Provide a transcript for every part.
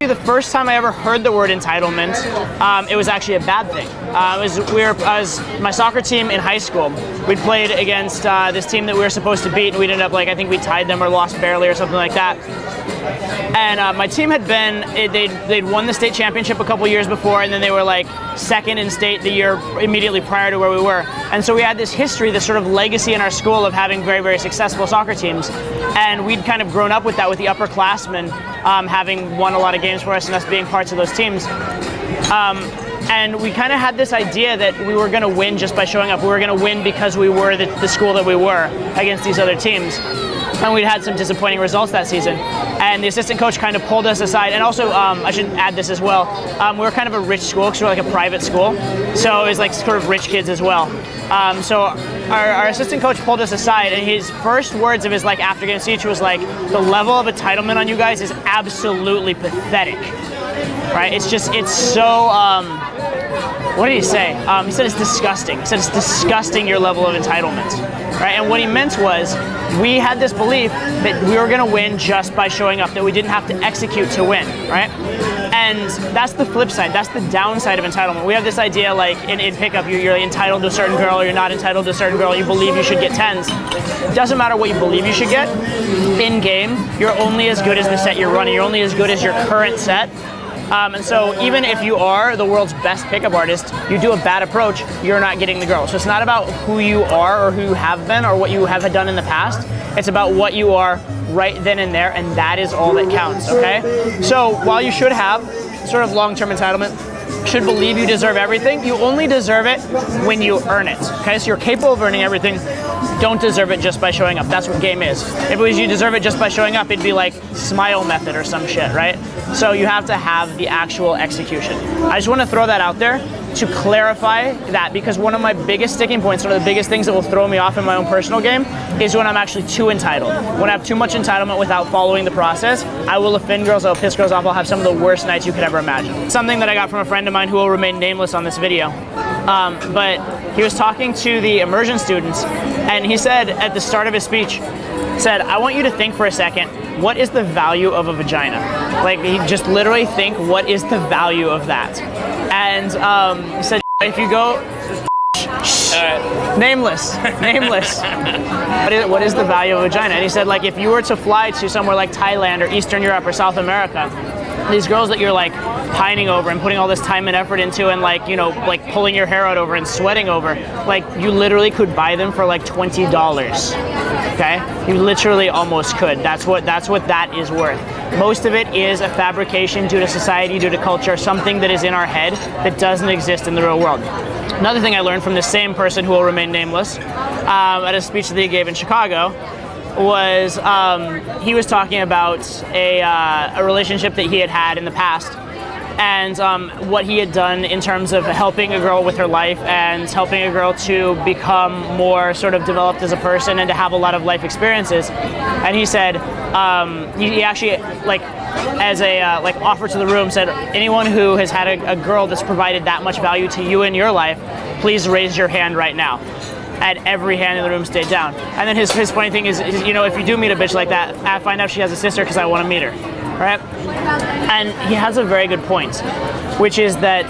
The first time I ever heard the word entitlement, it was actually a bad thing. As my soccer team in high school, we played against this team that we were supposed to beat, and we ended up, I think we tied them or lost barely or something like that. And my team had they'd won the state championship a couple years before, and then they were second in state the year immediately prior to where we were. And so we had this history, this sort of legacy in our school of having very, very successful soccer teams. And we'd kind of grown up with that, with the upperclassmen having won a lot of games for us and us being parts of those teams. And we kind of had this idea that we were going to win just by showing up. We were going to win because we were the school that we were against these other teams. And we'd had some disappointing results that season. And the assistant coach kind of pulled us aside. And also, I should add this as well, we were kind of a rich school because we were a private school. So it was sort of rich kids as well. So our assistant coach pulled us aside, and his first words of his after game speech was the level of entitlement on you guys is absolutely pathetic. Right? It's so, what did he say? He said it's disgusting. He said it's disgusting, your level of entitlement. Right? And what he meant was, we had this belief that we were going to win just by showing up, that we didn't have to execute to win, right? And that's the flip side. That's the downside of entitlement. We have this idea in pickup, you're entitled to a certain girl, or you're not entitled to a certain girl, you believe you should get 10s. It doesn't matter what you believe you should get. In game, you're only as good as the set you're running. You're only as good as your current set. And so even if you are the world's best pickup artist, you do a bad approach, you're not getting the girl. So it's not about who you are or who you have been or what you have done in the past. It's about what you are right then and there, and that is all that counts, okay? So while you should have sort of long-term entitlement, should believe you deserve everything, you only deserve it when you earn it, okay? So you're capable of earning everything. Don't deserve it just by showing up. That's what game is. If it was you deserve it just by showing up, it'd be smile method or some shit, right? So you have to have the actual execution. I just want to throw that out there to clarify that, because one of my biggest sticking points, one of the biggest things that will throw me off in my own personal game is when I'm actually too entitled. When I have too much entitlement without following the process, I will offend girls, I'll piss girls off, I'll have some of the worst nights you could ever imagine. Something that I got from a friend of mine who will remain nameless on this video. But he was talking to the immersion students, and he said at the start of his speech, I want you to think for a second, what is the value of a vagina? He just literally think, what is the value of that? And he said, if you go, nameless. What is the value of a vagina? And he said, if you were to fly to somewhere like Thailand or Eastern Europe or South America, these girls that you're pining over and putting all this time and effort into, and pulling your hair out over and sweating over, you literally could buy them for $20. Okay? You literally almost could. That's what that is worth. Most of it is a fabrication due to society, due to culture, something that is in our head that doesn't exist in the real world. Another thing I learned from the same person who will remain nameless at a speech that he gave in Chicago was he was talking about a relationship that he had in the past, and what he had done in terms of helping a girl with her life and helping a girl to become more sort of developed as a person and to have a lot of life experiences. And he said, he actually as a offer to the room said, anyone who has had a girl that's provided that much value to you in your life, please raise your hand right now. And every hand in the room stayed down. And then his funny thing is, if you do meet a bitch like that, I find out she has a sister because I want to meet her, right? And he has a very good point, which is that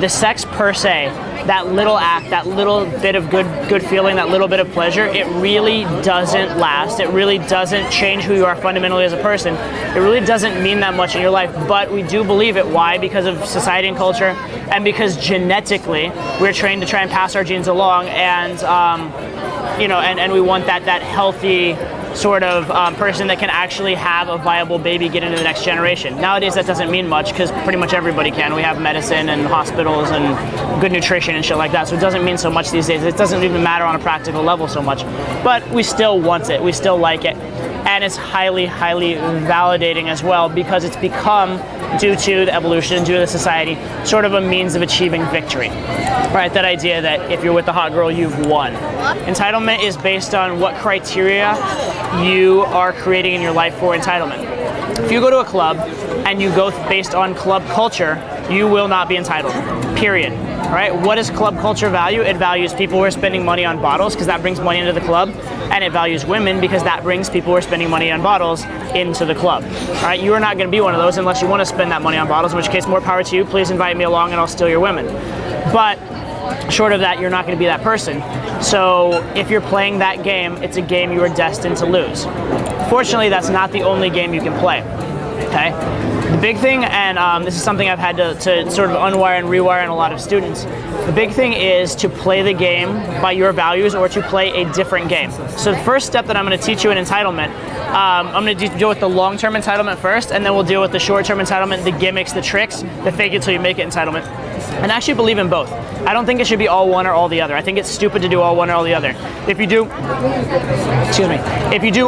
the sex per se, that little act, that little bit of good feeling, that little bit of pleasure, it really doesn't last. It really doesn't change who you are fundamentally as a person. It really doesn't mean that much in your life, but we do believe it. Why? Because of society and culture, and because genetically we're trained to try and pass our genes along, and and we want that healthy sort of person that can actually have a viable baby get into the next generation. Nowadays that doesn't mean much because pretty much everybody can. We have medicine and hospitals and good nutrition and shit like that, so it doesn't mean so much these days. It doesn't even matter on a practical level so much, but we still want it, we still like it, and it's highly, highly validating as well, because it's become, due to the evolution, due to the society, sort of a means of achieving victory. Right, that idea that if you're with the hot girl, you've won. Entitlement is based on what criteria you are creating in your life for entitlement. If you go to a club and you go based on club culture, you will not be entitled, period. Right? What does club culture value? It values people who are spending money on bottles because that brings money into the club, and it values women because that brings people who are spending money on bottles into the club. All right? You are not going to be one of those unless you want to spend that money on bottles, in which case more power to you. Please invite me along and I'll steal your women. But short of that, you're not going to be that person. So if you're playing that game, it's a game you are destined to lose. Fortunately, that's not the only game you can play. Okay? The big thing, and this is something I've had to sort of unwire and rewire in a lot of students, the big thing is to play the game by your values or to play a different game. So the first step that I'm going to teach you in entitlement, I'm going to deal with the long-term entitlement first, and then we'll deal with the short-term entitlement, the gimmicks, the tricks, the fake it till you make it entitlement. And actually believe in both. I don't think it should be all one or all the other. I think it's stupid to do all one or all the other. If you do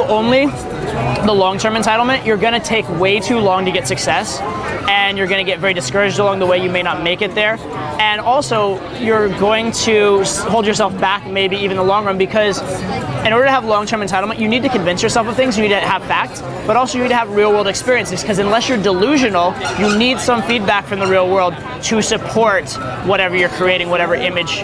only the long-term entitlement, you're going to take way too long to get success, and you're going to get very discouraged along the way. You may not make it there, and also you're going to hold yourself back maybe even in the long run, because in order to have long-term entitlement, you need to convince yourself of things, you need to have facts, but also you need to have real-world experiences, because unless you're delusional, you need some feedback from the real world to support whatever you're creating, whatever image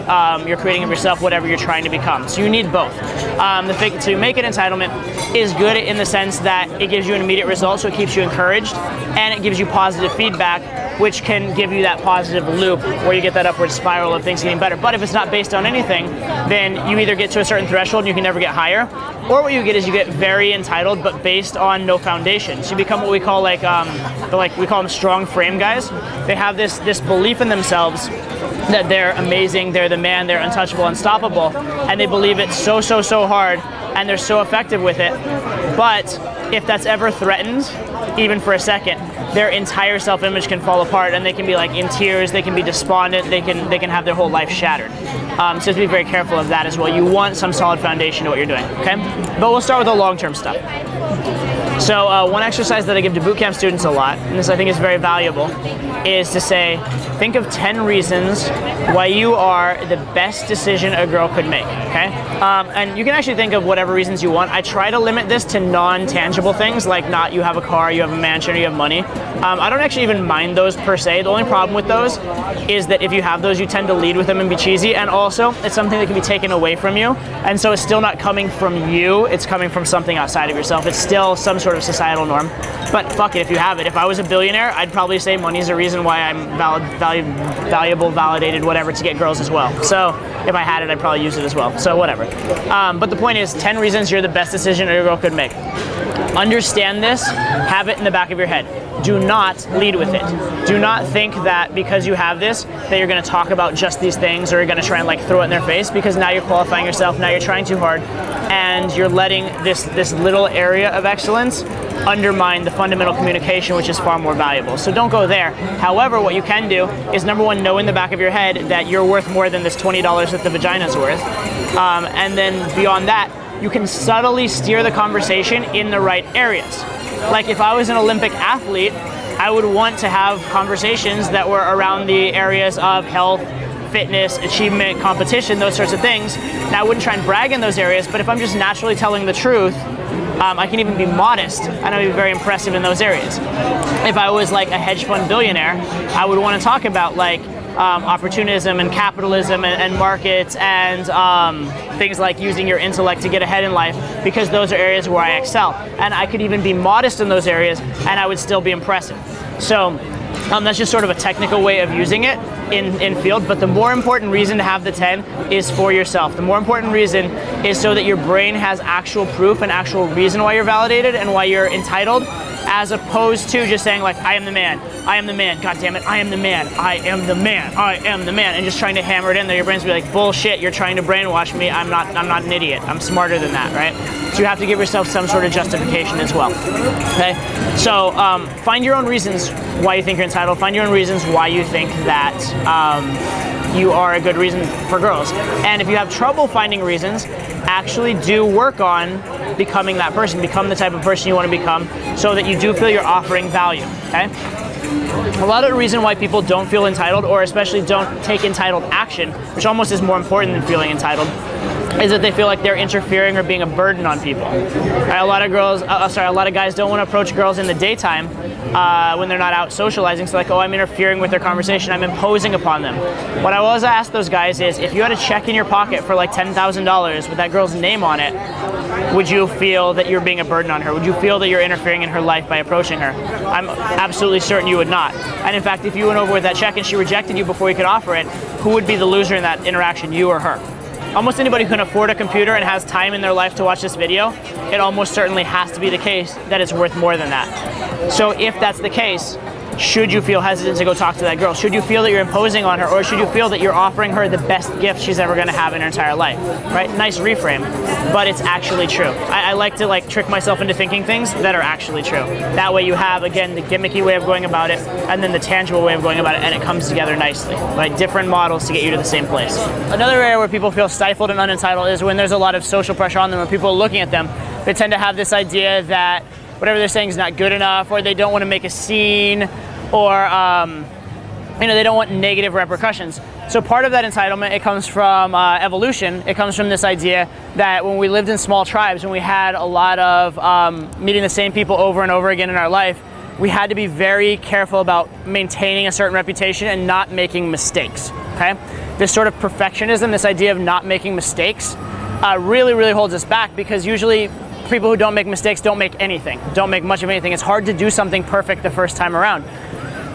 you're creating of yourself, whatever you're trying to become. So you need both. The fake it till you make it entitlement is good in the sense that it gives you an immediate result, so it keeps you encouraged, and it gives you positive feedback, which can give you that positive loop where you get that upward spiral of things getting better. But if it's not based on anything, then you either get to a certain threshold and you can never get higher, or what you get is you get very entitled but based on no foundation. So you become what we call we call them strong frame guys. They have this belief in themselves that they're amazing, they're the man, they're untouchable, unstoppable, and they believe it so hard, and they're so effective with it. But if that's ever threatened, even for a second, their entire self-image can fall apart, and they can be like in tears, they can be despondent, they can have their whole life shattered. So you have to be very careful of that as well. You want some solid foundation to what you're doing, okay? But we'll start with the long-term stuff. So one exercise that I give to bootcamp students a lot, and this I think is very valuable, is to say, think of 10 reasons why you are the best decision a girl could make, okay? And you can actually think of whatever reasons you want. I try to limit this to non-tangible things, like not you have a car, you have a mansion, or you have money. I don't actually even mind those per se. The only problem with those is that if you have those, you tend to lead with them and be cheesy, and also it's something that can be taken away from you, and so it's still not coming from you, it's coming from something outside of yourself. It's still some sort of societal norm, but fuck it if you have it. If I was a billionaire, I'd probably say money is a reason why I'm valuable, validated, whatever, to get girls as well. So if I had it, I'd probably use it as well. So whatever. But the point is, 10 reasons you're the best decision a girl could make. Understand this, have it in the back of your head. Do not lead with it. Do not think that because you have this, that you're gonna talk about just these things, or you're gonna try and like throw it in their face, because now you're qualifying yourself, now you're trying too hard, and you're letting this little area of excellence undermine the fundamental communication, which is far more valuable. So don't go there. However, what you can do is, number one, know in the back of your head that you're worth more than this $20 that the vagina's worth. And then beyond that, you can subtly steer the conversation in the right areas. Like if I was an Olympic athlete, I would want to have conversations that were around the areas of health, fitness, achievement, competition, those sorts of things. Now I wouldn't try and brag in those areas, but if I'm just naturally telling the truth, I can even be modest, and I'd be very impressive in those areas. If I was like a hedge fund billionaire, I would want to talk about like opportunism and capitalism and markets and things like using your intellect to get ahead in life, because those are areas where I excel. And I could even be modest in those areas, and I would still be impressive. So that's just sort of a technical way of using it in field, but the more important reason to have the 10 is for yourself. The more important reason is so that your brain has actual proof and actual reason why you're validated and why you're entitled, as opposed to just saying like, I am the man, god damn it, I am the man, I am the man, I am the man, and just trying to hammer it in there. Your brain's be like, bullshit, you're trying to brainwash me, I'm not an idiot, I'm smarter than that, right? So you have to give yourself some sort of justification as well, okay? So find your own reasons why you think you're entitled, find your own reasons why you think that you are a good reason for girls. And if you have trouble finding reasons, actually do work on becoming that person. Become the type of person you want to become, so that you do feel you're offering value, okay? A lot of the reason why people don't feel entitled, or especially don't take entitled action, which almost is more important than feeling entitled, is that they feel like they're interfering or being a burden on people. Right? A lot of guys don't want to approach girls in the daytime when they're not out socializing. So like, oh, I'm interfering with their conversation, I'm imposing upon them. What I always ask those guys is, if you had a check in your pocket for like $10,000 with that girl's name on it, would you feel that you're being a burden on her? Would you feel that you're interfering in her life by approaching her? I'm absolutely certain you would not. And in fact, if you went over with that check and she rejected you before you could offer it, who would be the loser in that interaction, you or her? Almost anybody who can afford a computer and has time in their life to watch this video, it almost certainly has to be the case that it's worth more than that. So if that's the case, should you feel hesitant to go talk to that girl? Should you feel that you're imposing on her, or should you feel that you're offering her the best gift she's ever going to have in her entire life? Right? Nice reframe, but it's actually true. I like to trick myself into thinking things that are actually true. That way you have, again, the gimmicky way of going about it, and then the tangible way of going about it, and it comes together nicely. Right? Different models to get you to the same place. Another area where people feel stifled and unentitled is when there's a lot of social pressure on them, when people are looking at them. They tend to have this idea that whatever they're saying is not good enough, or they don't want to make a scene, or they don't want negative repercussions. So part of that entitlement, it comes from evolution. It comes from this idea that when we lived in small tribes, when we had a lot of meeting the same people over and over again in our life, we had to be very careful about maintaining a certain reputation and not making mistakes, okay? This sort of perfectionism, this idea of not making mistakes, really, really holds us back, because usually people who don't make mistakes don't make anything, don't make much of anything. It's hard to do something perfect the first time around.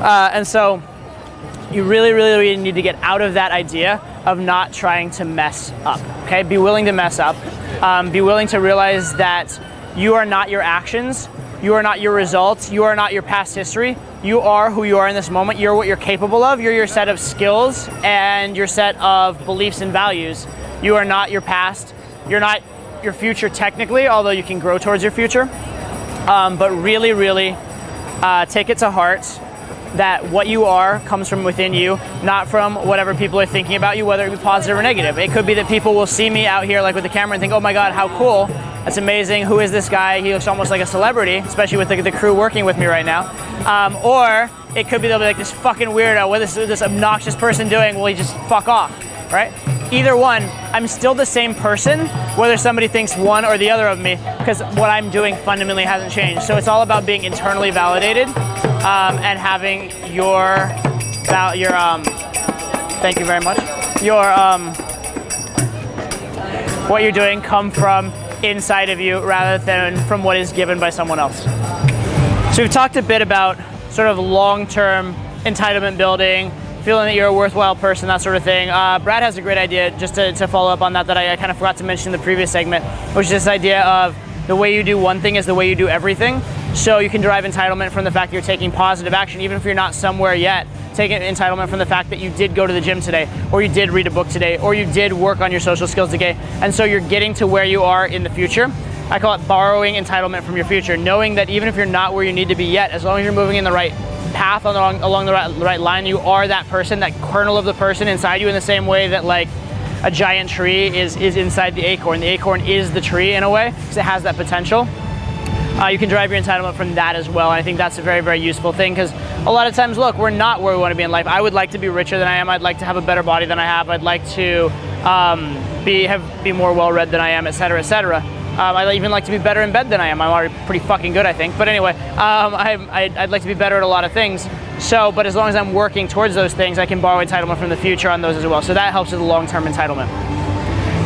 And so you really, really, really need to get out of that idea of not trying to mess up, okay? Be willing to mess up. Be willing to realize that you are not your actions, you are not your results, you are not your past history. You are who you are in this moment. You're what you're capable of. You're your set of skills and your set of beliefs and values. You are not your past. You're not your future technically, although you can grow towards your future. But really, really take it to heart that what you are comes from within you, not from whatever people are thinking about you, whether it be positive or negative. It could be that people will see me out here with the camera and think, oh my God, how cool. That's amazing. Who is this guy? He looks almost like a celebrity, especially with the crew working with me right now. Or it could be they'll be like, this fucking weirdo, what is this obnoxious person doing? Will he just fuck off, right? Either one, I'm still the same person, whether somebody thinks one or the other of me, because what I'm doing fundamentally hasn't changed. So it's all about being internally validated and having your thank you very much, what you're doing come from inside of you rather than from what is given by someone else. So we've talked a bit about sort of long-term entitlement building, feeling that you're a worthwhile person, that sort of thing. Brad has a great idea, just to follow up on that I kind of forgot to mention in the previous segment, which is this idea of the way you do one thing is the way you do everything. So you can derive entitlement from the fact that you're taking positive action, even if you're not somewhere yet. Take entitlement from the fact that you did go to the gym today, or you did read a book today, or you did work on your social skills today, and so you're getting to where you are in the future. I call it borrowing entitlement from your future, knowing that even if you're not where you need to be yet, as long as you're moving in the right path along the right line, you are that person, that kernel of the person inside you, in the same way that a giant tree is inside the acorn. The acorn is the tree in a way, because it has that potential. You can drive your entitlement from that as well. And I think that's a very, very useful thing, because a lot of times, look, we're not where we want to be in life. I would like to be richer than I am. I'd like to have a better body than I have. I'd like to be more well-read than I am, et cetera, et cetera. I'd even like to be better in bed than I am. I'm already pretty fucking good, I think. But anyway, I'd like to be better at a lot of things. So, but as long as I'm working towards those things, I can borrow entitlement from the future on those as well. So that helps with the long-term entitlement.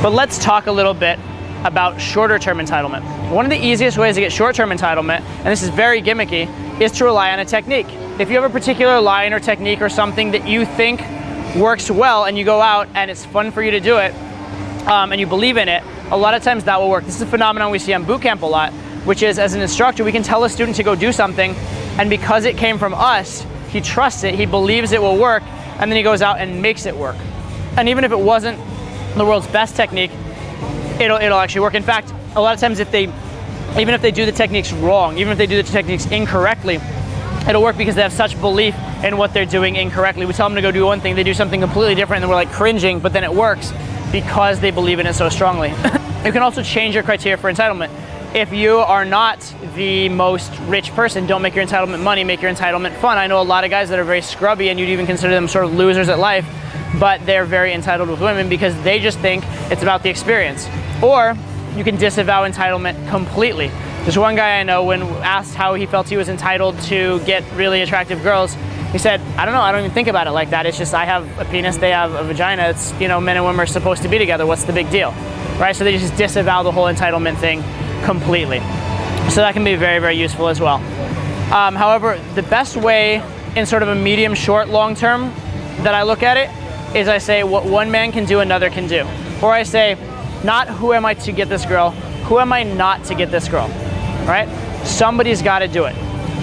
But let's talk a little bit about shorter-term entitlement. One of the easiest ways to get short-term entitlement, and this is very gimmicky, is to rely on a technique. If you have a particular line or technique or something that you think works well, and you go out and it's fun for you to do it, and you believe in it, a lot of times that will work. This is a phenomenon we see on boot camp a lot, which is, as an instructor, we can tell a student to go do something, and because it came from us, he trusts it, he believes it will work, and then he goes out and makes it work. And even if it wasn't the world's best technique, it'll actually work. In fact, a lot of times even if they do the techniques wrong, even if they do the techniques incorrectly, it'll work because they have such belief in what they're doing incorrectly. We tell them to go do one thing, they do something completely different, and we're cringing, but then it works because they believe in it so strongly. You can also change your criteria for entitlement. If you are not the most rich person, don't make your entitlement money, make your entitlement fun. I know a lot of guys that are very scrubby, and you'd even consider them sort of losers at life, but they're very entitled with women because they just think it's about the experience. Or you can disavow entitlement completely. There's one guy I know, when asked how he felt he was entitled to get really attractive girls, he said, I don't know, I don't even think about it like that. It's just I have a penis, they have a vagina. It's, men and women are supposed to be together. What's the big deal, right? So they just disavow the whole entitlement thing completely. So that can be very, very useful as well. However, the best way in sort of a medium, short, long term that I look at it is I say what one man can do, another can do. Or I say, not who am I to get this girl, who am I not to get this girl, right? Somebody's got to do it.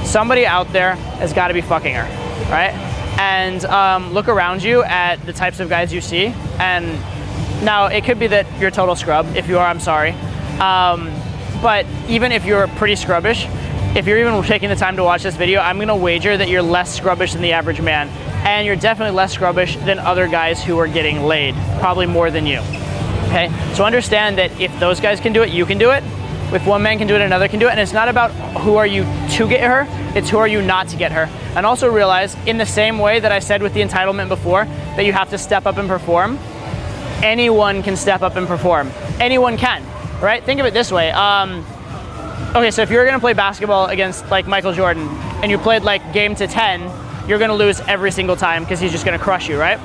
Somebody out there has got to be fucking her, right? And look around you at the types of guys you see. And now it could be that you're a total scrub. If you are, I'm sorry. But even if you're pretty scrubbish, if you're even taking the time to watch this video, I'm gonna wager that you're less scrubbish than the average man. And you're definitely less scrubbish than other guys who are getting laid, probably more than you, okay? So understand that if those guys can do it, you can do it. If one man can do it, another can do it. And it's not about who are you to get her, it's who are you not to get her. And also realize, in the same way that I said with the entitlement before, that you have to step up and perform, anyone can step up and perform. Anyone can, right? Think of it this way. Okay, so if you're gonna play basketball against like Michael Jordan and you played like game to 10, you're gonna lose every single time because he's just gonna crush you, right?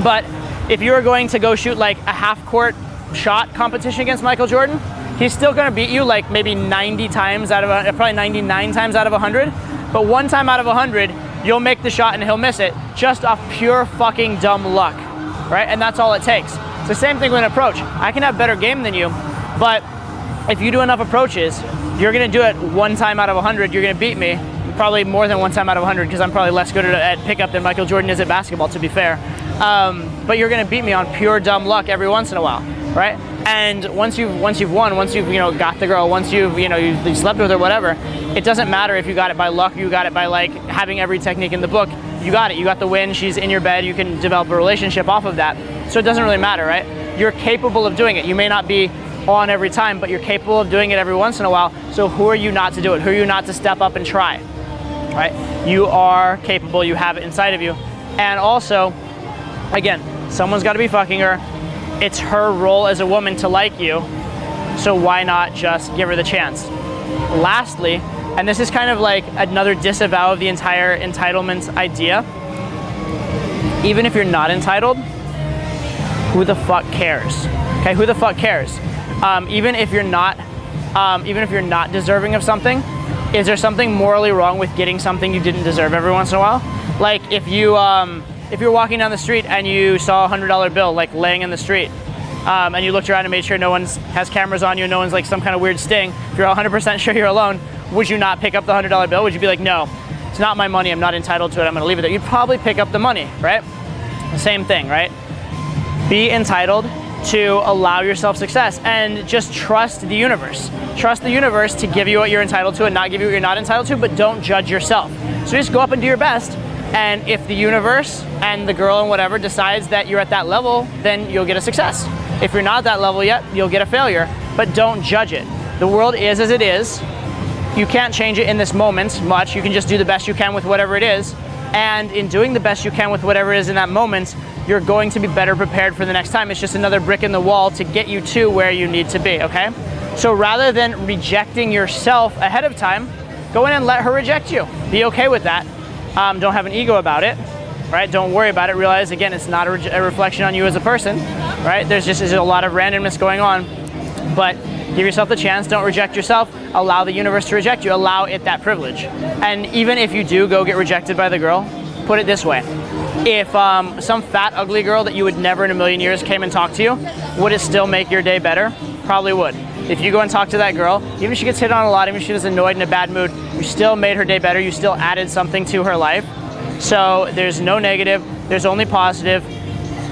But if you're going to go shoot like a half-court shot competition against Michael Jordan, he's still gonna beat you like maybe 90 times out of, probably 99 times out of 100, but one time out of 100, you'll make the shot and he'll miss it just off pure fucking dumb luck, right? And that's all it takes. It's the same thing with an approach. I can have better game than you, but if you do enough approaches, you're gonna do it one time out of 100, you're gonna beat me, probably more than one time out of 100, because I'm probably less good at pickup than Michael Jordan is at basketball, to be fair. But you're gonna beat me on pure dumb luck every once in a while, right? And once you've won, once you've got the girl, once you've you slept with her, whatever, it doesn't matter if you got it by luck, you got it by like having every technique in the book. You got it. You got the win. She's in your bed. You can develop a relationship off of that. So it doesn't really matter, right? You're capable of doing it. You may not be on every time, but you're capable of doing it every once in a while. So who are you not to do it? Who are you not to step up and try, right? You are capable. You have it inside of you. And also, again, someone's got to be fucking her. It's her role as a woman to like you. So why not just give her the chance? Lastly, and this is kind of like another disavow of the entire entitlement idea. Even if you're not entitled, who the fuck cares? Okay, who the fuck cares? Even if you're not deserving of something, is there something morally wrong with getting something you didn't deserve every once in a while? Like if you're walking down the street and you saw a $100 bill like laying in the street, and you looked around and made sure no one has cameras on you, no one's like some kind of weird sting, if you're 100% sure you're alone, would you not pick up the $100 bill? Would you be like, no, it's not my money, I'm not entitled to it, I'm gonna leave it there? You'd probably pick up the money, right? Same thing, right? Be entitled to allow yourself success and just trust the universe. Trust the universe to give you what you're entitled to and not give you what you're not entitled to, but don't judge yourself. So just go up and do your best, and if the universe and the girl and whatever decides that you're at that level, then you'll get a success. If you're not at that level yet, you'll get a failure, but don't judge it. The world is as it is. You can't change it in this moment much. You can just do the best you can with whatever it is. And in doing the best you can with whatever it is in that moment, you're going to be better prepared for the next time. It's just another brick in the wall to get you to where you need to be, okay? So rather than rejecting yourself ahead of time, go in and let her reject you. Be okay with that. Don't have an ego about it, right? Don't worry about it. Realize, again, it's not a reflection on you as a person, right? There's a lot of randomness going on, but give yourself the chance. Don't reject yourself. Allow the universe to reject you. Allow it that privilege. And even if you do go get rejected by the girl, put it this way. If some fat, ugly girl that you would never in a million years came and talked to you, would it still make your day better? Probably would. If you go and talk to that girl, even if she gets hit on a lot, even if she was annoyed in a bad mood, you still made her day better. You still added something to her life. So there's no negative. There's only positive.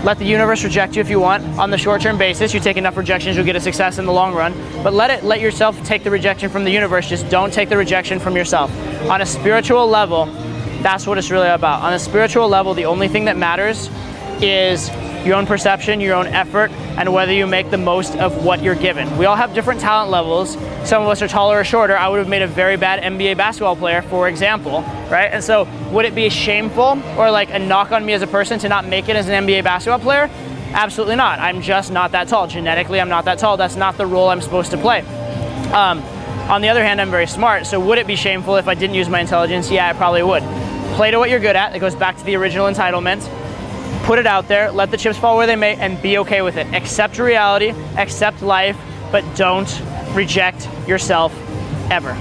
Let the universe reject you if you want. On the short-term basis, you take enough rejections, you'll get a success in the long run. But let yourself take the rejection from the universe. Just don't take the rejection from yourself. On a spiritual level, that's what it's really about. On a spiritual level, the only thing that matters is your own perception, your own effort, and whether you make the most of what you're given. We all have different talent levels. Some of us are taller or shorter. I would have made a very bad NBA basketball player, for example, right? And so would it be shameful or like a knock on me as a person to not make it as an NBA basketball player? Absolutely not. I'm just not that tall. Genetically, I'm not that tall. That's not the role I'm supposed to play. On the other hand, I'm very smart. So would it be shameful if I didn't use my intelligence? Yeah, it probably would. Play to what you're good at. It goes back to the original entitlement. Put it out there, let the chips fall where they may, and be okay with it. Accept reality, accept life, but don't reject yourself ever.